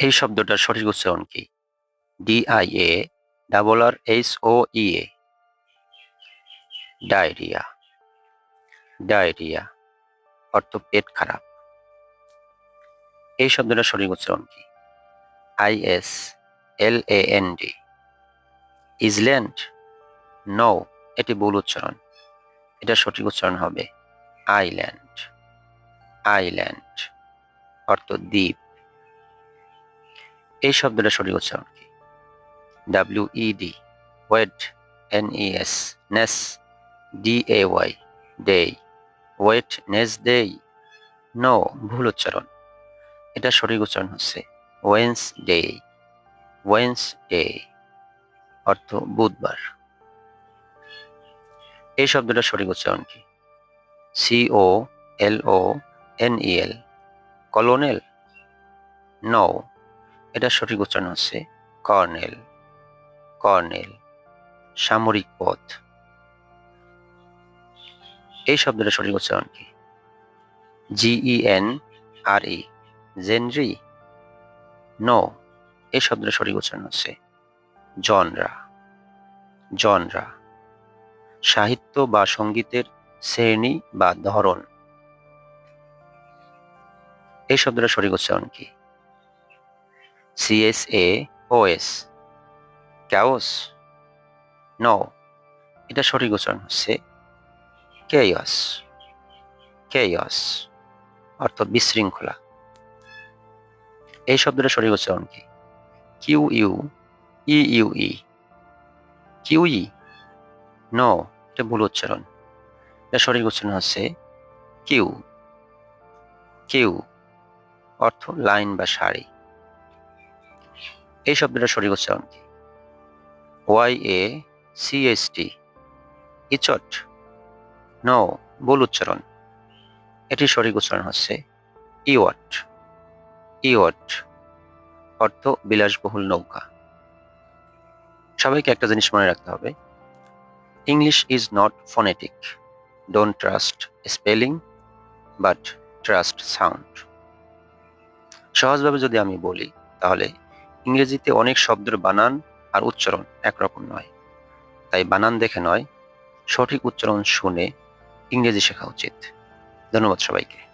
এই শব্দটার সঠিক উচ্চারণ কি? DIA RRSOEA diarrhoea. ডায়রিয়া অর্থ পেট খারাপ। এই শব্দটার সঠিক উচ্চারণ কি? ISLAND Eastland. নো, এটি ভুল উচ্চারণ। এটা সঠিক উচ্চারণ হবে আইল্যান্ড। আইল্যান্ড অর্থ দ্বীপ। এই শব্দটার সঠিক উচ্চারণ কি? WED wed NES nes DAY day Wednesday. No, ভুল উচ্চারণ। এটা সঠিক উচ্চারণ হচ্ছে ওয়েন্সডে। ওয়েন্সডে অর্থ বুধবার। এই শব্দটার সঠিক উচ্চারণ কি? COLONEL colonel. নো, এটা সঠিক উচ্চারণ হচ্ছে কর্নেল। কর্নেল সামরিক পদ। এই শব্দটার সঠিক উচ্চারণ কি? GENRE জেনরি। নো, এই শব্দটার সঠিক উচ্চারণ হচ্ছে জনরা। জনরা সাহিত্য বা সঙ্গীতের শ্রেণী বা ধরন। এই শব্দটার সঠিক উচ্চারণ কি? CSAOS chaos. নো, এটা সঠিক উচ্চারণ হচ্ছে কেয়স। কেয়স অর্থ বিশৃঙ্খলা। এই শব্দটার সঠিক উচ্চারণ কি? QUEUE kiwi. নো, এটা ভুল উচ্চারণ। এটা সঠিক উচ্চারণ হচ্ছে কিউ। কিউ অর্থ লাইন বা সারি। এই শব্দটার সঠিক উচ্চারণ কি? YACST ইচট। নো, ভুল উচ্চারণ। এটির সঠিক উচ্চারণ হচ্ছে ইওয়াট। ইওয়াট অর্থ বিলাসবহুল নৌকা। সবাইকে একটা জিনিস মনে রাখতে হবে, English is not phonetic. Don't trust spelling but trust sound. সহজভাবে যদি আমি বলি তাহলে ইংরেজিতে অনেক শব্দের বানান আর উচ্চারণ একরকম নয়। তাই বানান দেখে নয়, সঠিক উচ্চারণ শুনে ইংরেজি শেখা উচিত। ধন্যবাদ সবাইকে।